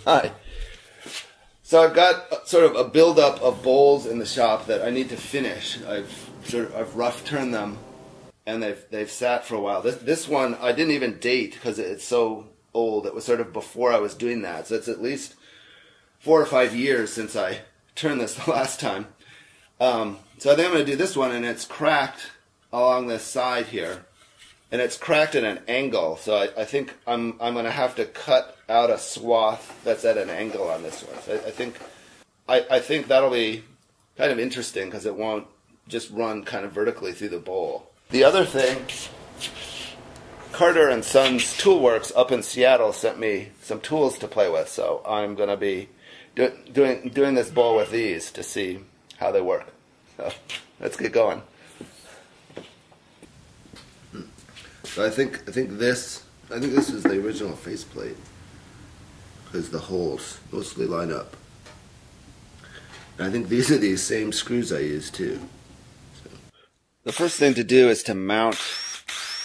Hi. So I've got sort of a buildup of bowls in the shop that I need to finish. I've rough turned them, and they've sat for a while. This one I didn't even date because it's so old. It was sort of before I was doing that, so it's at least 4 or 5 years since I turned this the last time. So I think I'm going to do this one, and it's cracked along this side here. And it's cracked at an angle, so I think I'm going to have to cut out a swath that's at an angle on this one. So I think that'll be kind of interesting because it won't just run kind of vertically through the bowl. The other thing, Carter and Sons Toolworks up in Seattle sent me some tools to play with, so I'm going to be doing this bowl with these to see how they work. So let's get going. So I think this is the original faceplate because the holes mostly line up. And I think these are these same screws I use too. So. The first thing to do is to mount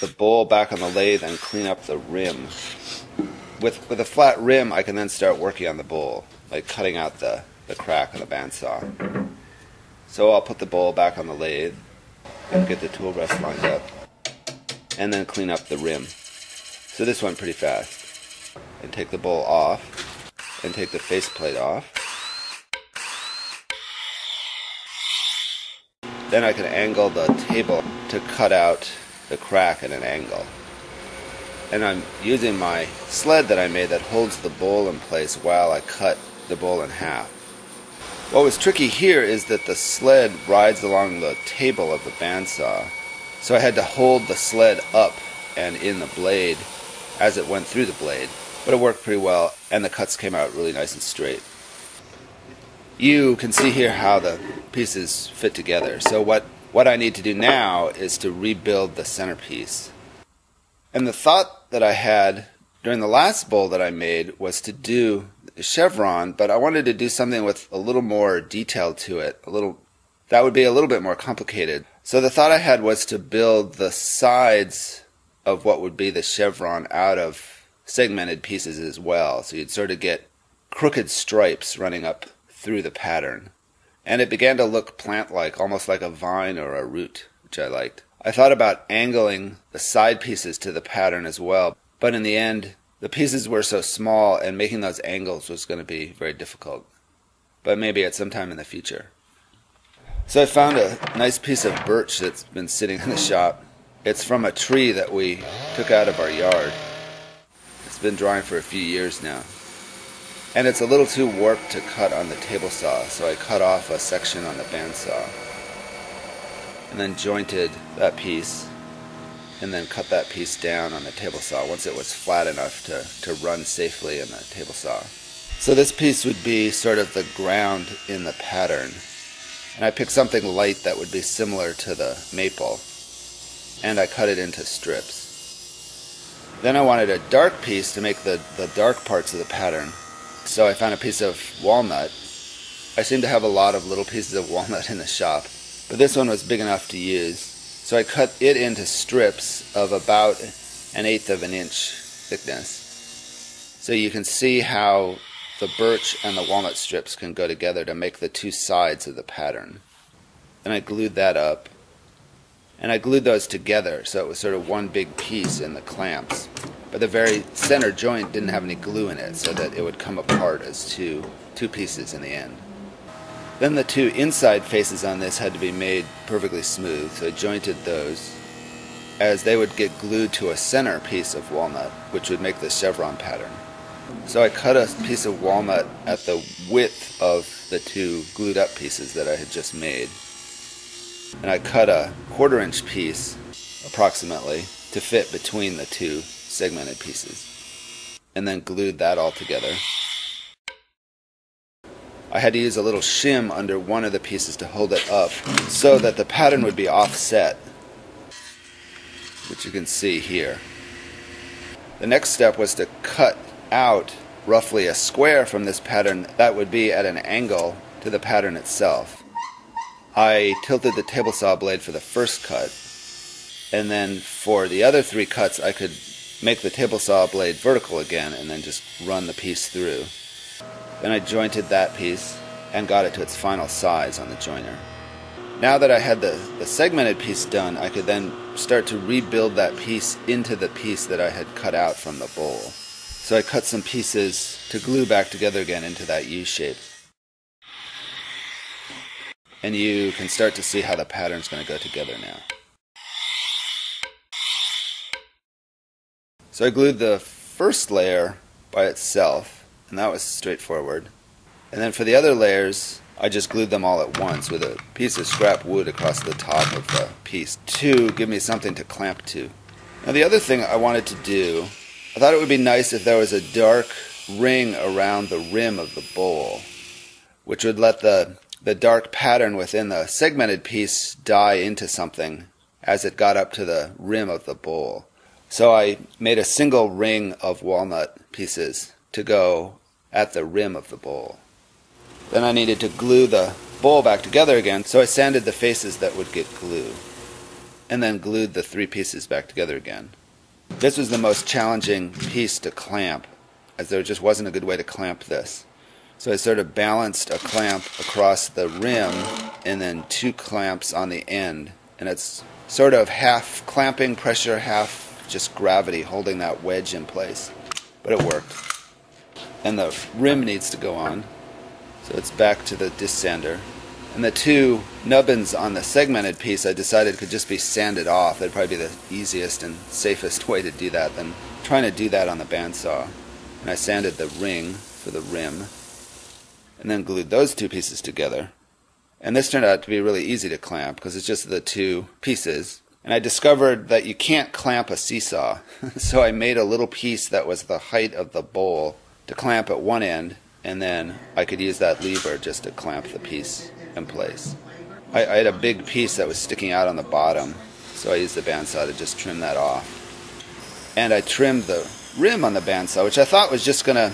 the bowl back on the lathe and clean up the rim. With a flat rim, I can then start working on the bowl, like cutting out the crack on the bandsaw. So I'll put the bowl back on the lathe and get the tool rest lined up, and then clean up the rim. So this went pretty fast. And take the bowl off, and take the faceplate off. Then I can angle the table to cut out the crack at an angle. And I'm using my sled that I made that holds the bowl in place while I cut the bowl in half. What was tricky here is that the sled rides along the table of the bandsaw. So I had to hold the sled up and in the blade as it went through the blade. But it worked pretty well, and the cuts came out really nice and straight. You can see here how the pieces fit together. So what I need to do now is to rebuild the centerpiece. And the thought that I had during the last bowl that I made was to do a chevron, but I wanted to do something with a little more detail to it. That would be a little bit more complicated. So the thought I had was to build the sides of what would be the chevron out of segmented pieces as well. So you'd sort of get crooked stripes running up through the pattern. And it began to look plant-like, almost like a vine or a root, which I liked. I thought about angling the side pieces to the pattern as well, but in the end, the pieces were so small and making those angles was going to be very difficult. But maybe at some time in the future. So I found a nice piece of birch that's been sitting in the shop. It's from a tree that we took out of our yard. It's been drying for a few years now. And it's a little too warped to cut on the table saw, so I cut off a section on the bandsaw. And then jointed that piece, and then cut that piece down on the table saw once it was flat enough to run safely in the table saw. So this piece would be sort of the ground in the pattern. And I picked something light that would be similar to the maple, and I cut it into strips. Then I wanted a dark piece to make the dark parts of the pattern, so I found a piece of walnut. I seem to have a lot of little pieces of walnut in the shop, but this one was big enough to use, so I cut it into strips of about 1/8 of an inch thickness. So you can see how the birch and the walnut strips can go together to make the two sides of the pattern. Then I glued that up, and I glued those together so it was sort of one big piece in the clamps. But the very center joint didn't have any glue in it, so that it would come apart as two pieces in the end. Then the two inside faces on this had to be made perfectly smooth, so I jointed those as they would get glued to a center piece of walnut, which would make the chevron pattern. So I cut a piece of walnut at the width of the two glued up pieces that I had just made. And I cut a 1/4 inch piece, approximately, to fit between the two segmented pieces. And then glued that all together. I had to use a little shim under one of the pieces to hold it up so that the pattern would be offset, which you can see here. The next step was to cut out roughly a square from this pattern that would be at an angle to the pattern itself. I tilted the table saw blade for the first cut, and then for the other 3 cuts I could make the table saw blade vertical again and then just run the piece through. Then I jointed that piece and got it to its final size on the joiner. Now that I had the segmented piece done, I could then start to rebuild that piece into the piece that I had cut out from the bowl. So I cut some pieces to glue back together again into that U shape. And you can start to see how the pattern's going to go together now. So I glued the first layer by itself, and that was straightforward. And then for the other layers, I just glued them all at once with a piece of scrap wood across the top of the piece to give me something to clamp to. Now the other thing I wanted to do, I thought it would be nice if there was a dark ring around the rim of the bowl, which would let the dark pattern within the segmented piece die into something as it got up to the rim of the bowl. So I made a single ring of walnut pieces to go at the rim of the bowl. Then I needed to glue the bowl back together again, so I sanded the faces that would get glue, and then glued the three pieces back together again. This was the most challenging piece to clamp, as there just wasn't a good way to clamp this. So I sort of balanced a clamp across the rim, and then two clamps on the end, and it's sort of half clamping pressure, half just gravity holding that wedge in place. But it worked. And the rim needs to go on. So it's back to the disc sander. And the two nubbins on the segmented piece I decided could just be sanded off. That'd probably be the easiest and safest way to do that than trying to do that on the bandsaw. And I sanded the ring for the rim, and then glued those two pieces together. And this turned out to be really easy to clamp because it's just the two pieces. And I discovered that you can't clamp a seesaw. So I made a little piece that was the height of the bowl to clamp at one end, and then I could use that lever just to clamp the piece in place. I had a big piece that was sticking out on the bottom, so I used the bandsaw to just trim that off. And I trimmed the rim on the bandsaw, which I thought was just going to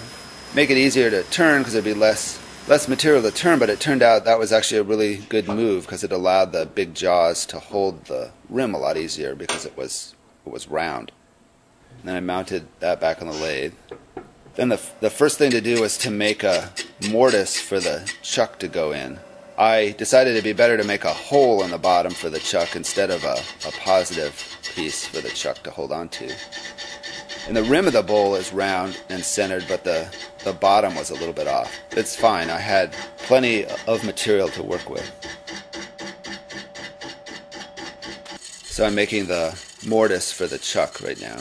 make it easier to turn because there'd be less material to turn, but it turned out that was actually a really good move because it allowed the big jaws to hold the rim a lot easier because it was round. And then I mounted that back on the lathe. Then the first thing to do was to make a mortise for the chuck to go in. I decided it'd be better to make a hole in the bottom for the chuck instead of a positive piece for the chuck to hold on to. And the rim of the bowl is round and centered, but the bottom was a little bit off. It's fine. I had plenty of material to work with. So I'm making the mortise for the chuck right now.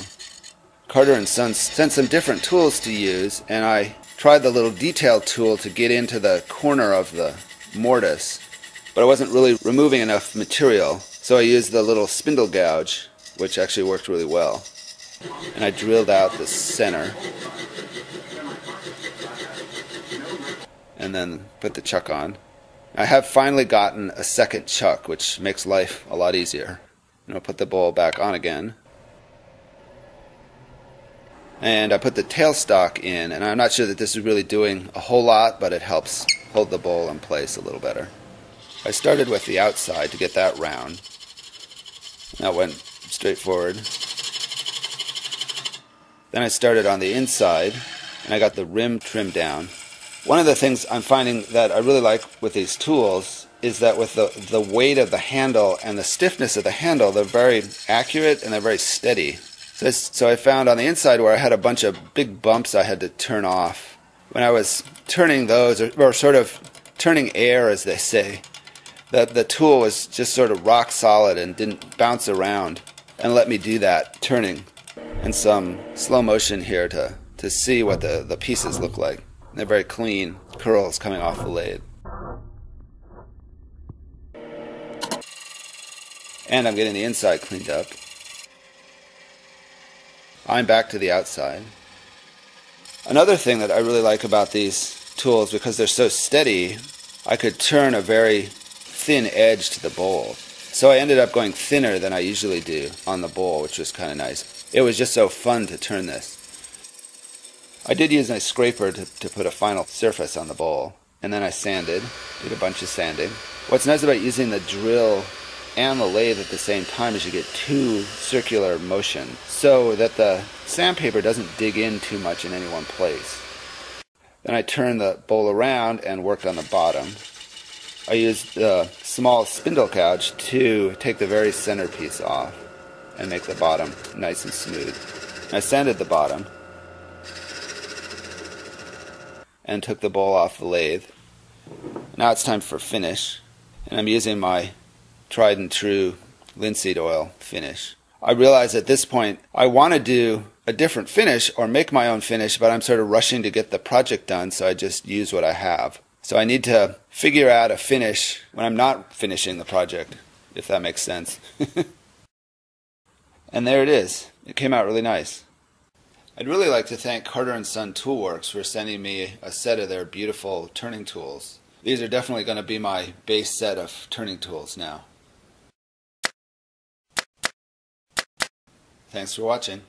Carter & Sons sent some different tools to use, and I tried the little detail tool to get into the corner of the mortise, but I wasn't really removing enough material, so I used the little spindle gouge, which actually worked really well. And I drilled out the center, and then put the chuck on. I have finally gotten a second chuck, which makes life a lot easier. And I'll put the bowl back on again. And I put the tailstock in, and I'm not sure that this is really doing a whole lot, but it helps hold the bowl in place a little better. I started with the outside to get that round. That went straight forward. Then I started on the inside, and I got the rim trimmed down. One of the things I'm finding that I really like with these tools is that with the weight of the handle and the stiffness of the handle, they're very accurate and they're very steady. So I found on the inside where I had a bunch of big bumps I had to turn off. When I was turning those, or sort of turning air, as they say, the tool was just sort of rock solid and didn't bounce around and let me do that turning. And some slow motion here to see what the pieces look like. They're very clean curls coming off the lathe. And I'm getting the inside cleaned up. I'm back to the outside. Another thing that I really like about these tools, because they're so steady, I could turn a very thin edge to the bowl. So I ended up going thinner than I usually do on the bowl, which was kind of nice. It was just so fun to turn this. I did use a scraper to put a final surface on the bowl, and then I sanded, did a bunch of sanding. What's nice about using the drill and the lathe at the same time is you get two circular motion so that the sandpaper doesn't dig in too much in any one place. Then I turned the bowl around and worked on the bottom. I used the small spindle couch to take the very center piece off and make the bottom nice and smooth. I sanded the bottom and took the bowl off the lathe. Now it's time for finish, and I'm using my tried and true linseed oil finish. I realize at this point I want to do a different finish or make my own finish, but I'm sort of rushing to get the project done, so I just use what I have. So I need to figure out a finish when I'm not finishing the project, if that makes sense. And there it is. It came out really nice. I'd really like to thank Carter & Son Toolworks for sending me a set of their beautiful turning tools. These are definitely going to be my base set of turning tools now. Thanks for watching.